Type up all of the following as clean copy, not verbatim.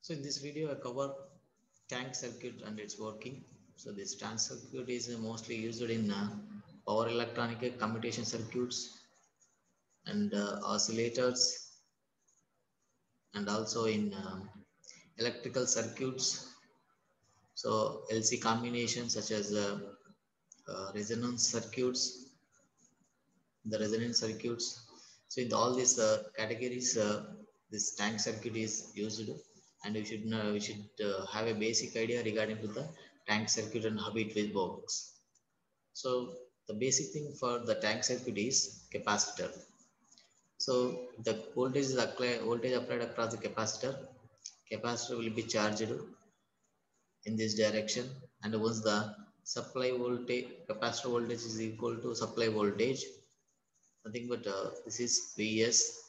So in this video, I cover tank circuit and its working. So this tank circuit is mostly used in power electronic commutation circuits and oscillators, and also in electrical circuits. So LC combinations such as resonance circuits, the resonance circuits. So in all these categories, this tank circuit is used, and we should have a basic idea regarding to the tank circuit and how it will works. So the basic thing for the tank circuit is capacitor. So the voltage applied across the capacitor. Capacitor will be charged in this direction, and once the supply voltage, capacitor voltage is equal to supply voltage, nothing but this is Vs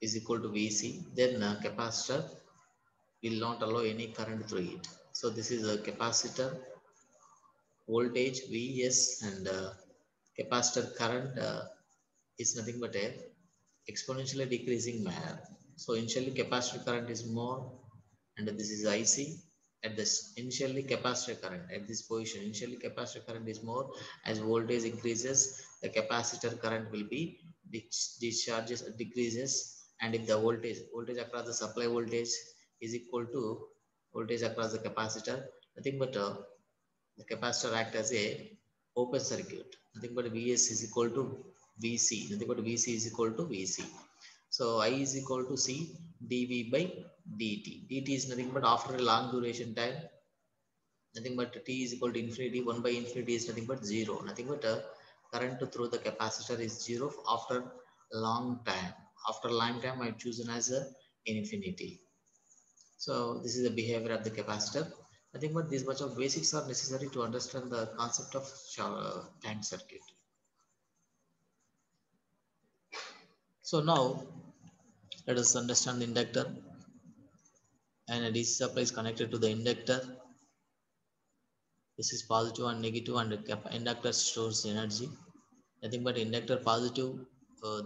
is equal to Vc, then capacitor will not allow any current through it. So this is a capacitor voltage Vs, and capacitor current is nothing but a exponentially decreasing manner. So initially capacitor current is more, and this is IC. At this initially capacitor current at this position, initially capacitor current is more. As voltage increases, the capacitor current will be discharges decreases, and if the voltage across the supply voltage is equal to voltage across the capacitor, nothing but the capacitor act as a open circuit. Nothing but Vs is equal to Vc. Nothing but Vc is equal to Vc. So I is equal to C dV by dt. dt is nothing but after a long duration time, nothing but t is equal to infinity. 1 by infinity is nothing but 0. Nothing but current through the capacitor is 0 after long time. After long time, I chosen as a infinity. So this is the behavior of the capacitor. I think but this much of basics are necessary to understand the concept of tank circuit. So now let us understand the inductor. And a DC supply is connected to the inductor. This is positive and negative, and the inductor stores energy. Nothing but inductor positive.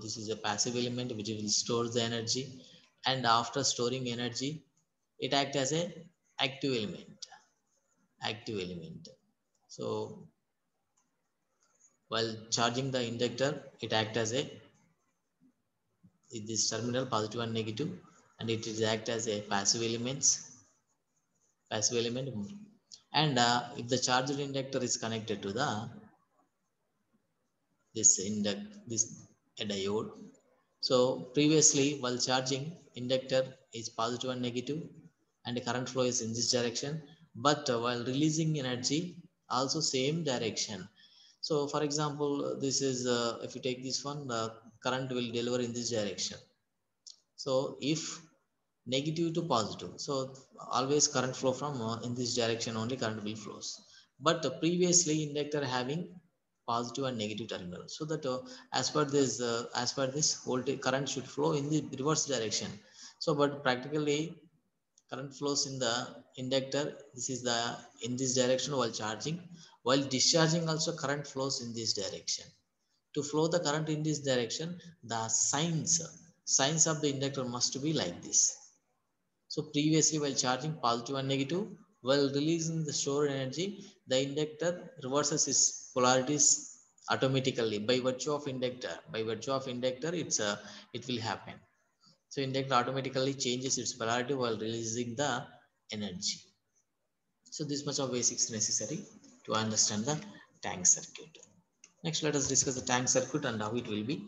This is a passive element which will store the energy, and after storing energy, it acts as a active element. Active element. So while charging the inductor, it acts as a this terminal positive and negative, and it is act as a passive element. And if the charged inductor is connected to the this a diode. So previously while charging, inductor is positive and negative, and the current flow is in this direction, but while releasing energy also same direction. So for example, this is if you take this one, the current will deliver in this direction. So if negative to positive, so always current flow from in this direction only current will flows. But previously inductor having positive and negative terminal, so that as per this voltage current should flow in the reverse direction. So but practically current flows in the inductor, this is the in this direction while charging. While discharging also current flows in this direction. To flow the current in this direction, the signs of the inductor must be like this. So previously while charging positive and negative, while releasing the stored energy, the inductor reverses its polarities automatically by virtue of inductor. By virtue of inductor, it will happen. So inductor automatically changes its polarity while releasing the energy. So this much of basics necessary to understand the tank circuit. Next, let us discuss the tank circuit and how it will be.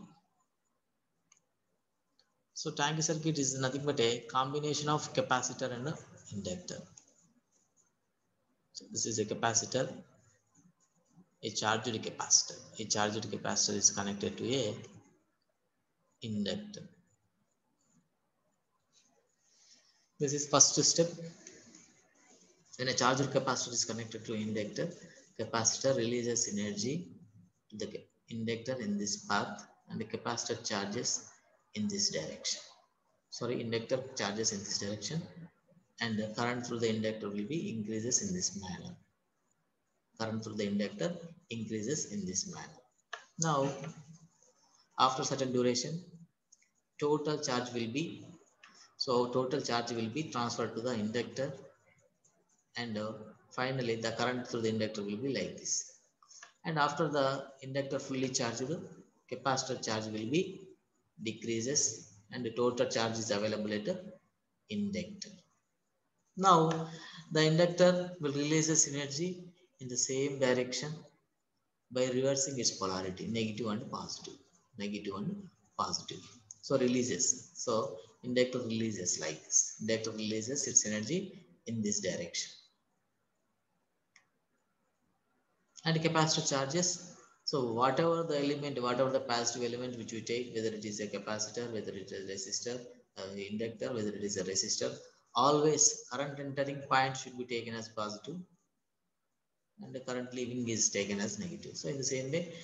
So tank circuit is nothing but a combination of capacitor and a inductor. So this is a capacitor, a charged capacitor. A charged capacitor is connected to a inductor. This is first step. When a charged capacitor is connected to inductor, capacitor releases energy to the inductor in this path, and the capacitor charges in this direction. Sorry, inductor charges in this direction, and the current through the inductor will be increases in this manner. Current through the inductor increases in this manner. Now, after certain duration, total charge will be, So total charge will be transferred to the inductor, and finally the current through the inductor will be like this. And after the inductor fully charged, capacitor charge will be decreases and the total charge is available at the inductor. Now the inductor will release its energy in the same direction by reversing its polarity, negative and positive, negative and positive. So releases. So inductor releases like this. Inductor releases its energy in this direction. And capacitor charges. So whatever the element, whatever the passive element which we take, whether it is a capacitor, whether it is a resistor, inductor, whether it is a resistor, always current entering point should be taken as positive and the current leaving is taken as negative. So in the same way,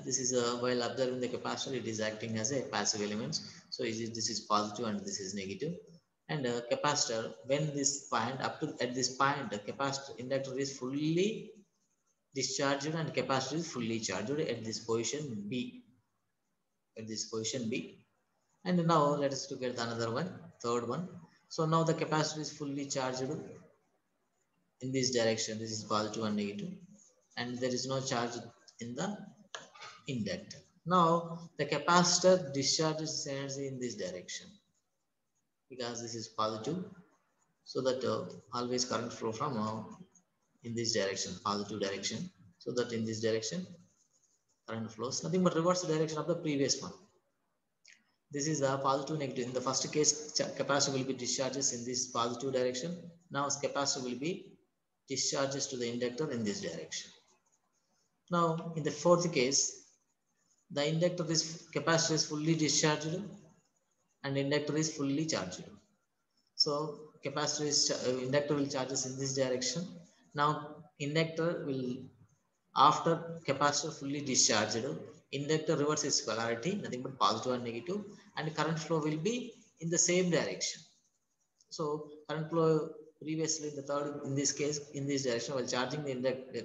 this is while observing the capacitor, it is acting as a passive element. So this is positive and this is negative. And capacitor, when this point up to at this point, the capacitor inductor is fully discharged and capacitor is fully charged at this position B. At this position B. And now let us look at another one, third one. So now the capacitor is fully charged in this direction. This is positive and negative, and there is no charge in the inductor. Now the capacitor discharges energy in this direction because this is positive, so that always current flow from in this direction, positive direction, so that in this direction current flows nothing but reverse direction of the previous one. This is a positive negative. In the first case, capacitor will be discharges in this positive direction. Now capacitor will be discharges to the inductor in this direction. Now in the fourth case, the inductor is capacitor is fully discharged and inductor is fully charged. So capacitor is inductor will charges in this direction. Now inductor will, after capacitor fully discharged, inductor reverses its polarity, nothing but positive and negative, and current flow will be in the same direction. So current flow previously in the third, in this case, in this direction, while charging the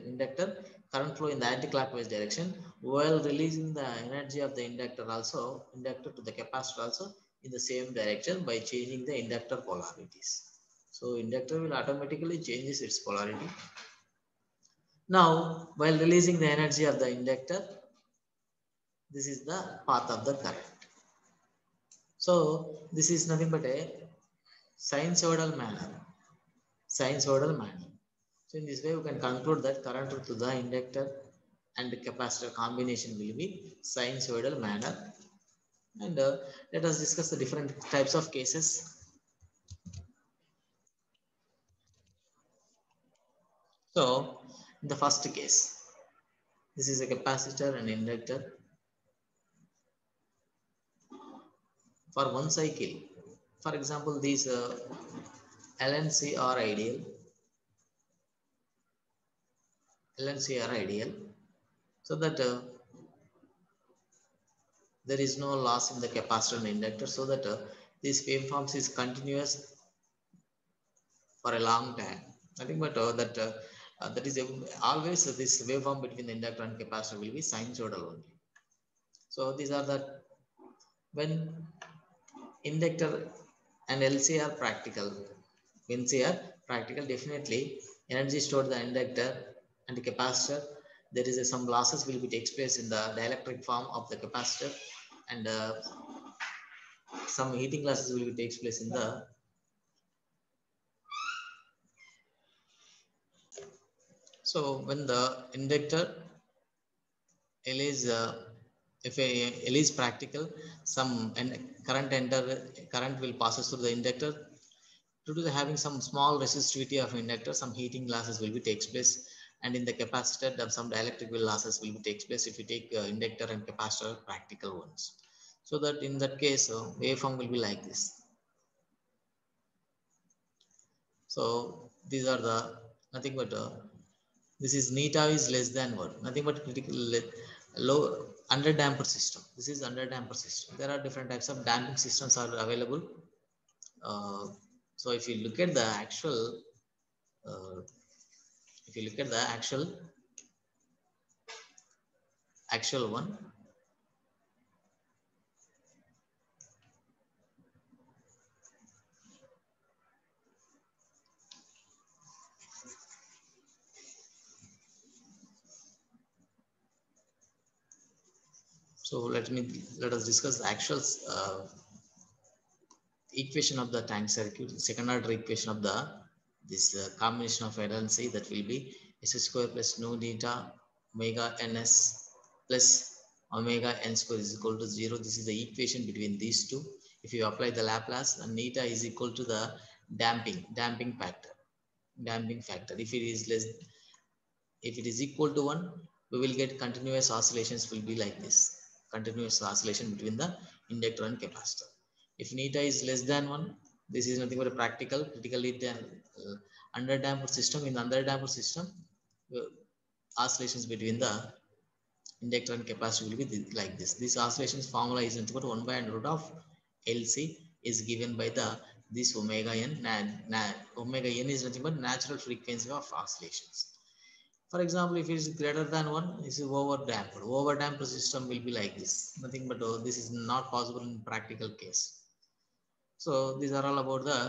inductor, current flow in the anti-clockwise direction, while releasing the energy of the inductor also, inductor to the capacitor also in the same direction by changing the inductor polarities. So inductor will automatically changes its polarity. Now, while releasing the energy of the inductor, this is the path of the current. So this is nothing but a sinusoidal manner. Sinusoidal manner. So in this way, we can conclude that current to the inductor and the capacitor combination will be sinusoidal manner. And let us discuss the different types of cases. So in the first case, this is a capacitor and inductor. For one cycle, for example, these LNC are ideal. LNC are ideal, so that there is no loss in the capacitor and inductor, so that this waveforms is continuous for a long time. Nothing but that is always this waveform between the inductor and capacitor will be sinusoidal only. So these are the, when inductor and LC are practical, when they are practical, definitely energy stored in the inductor and the capacitor, there is some losses will be takes place in the dielectric form of the capacitor, and some heating losses will be takes place in the so when the inductor L is if a L is practical, some current will passes through the inductor. Due to having some small resistivity of inductor, some heating losses will be takes place, and in the capacitor, some dielectric losses will be takes place if you take inductor and capacitor practical ones. So that in that case, waveform will be like this. So these are the nothing but this is neta is less than what, nothing but critical low under damper system. This is under damper system. There are different types of damping systems are available. So if you look at the actual actual one, So let us discuss the actual equation of the tank circuit, second order equation of the this combination of RLC, that will be s square plus nu theta omega ns plus omega n square is equal to 0. This is the equation between these two. If you apply the Laplace, then theta is equal to the damping factor. If it is less, if it is equal to 1, we will get continuous oscillations will be like this. Continuous oscillation between the inductor and capacitor. If theta is less than 1, this is nothing but a critically under damped system. In the under damped system, uh, oscillations between the inductor and capacitor will be like this. This oscillations formula is nothing but 1 by under root of LC is given by the this omega n. Omega n is nothing but natural frequency of oscillations. For example, if it is greater than 1, this is overdamped. Overdamped system will be like this. Nothing but this is not possible in practical case. So these are all about the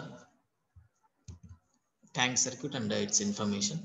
tank circuit and its information.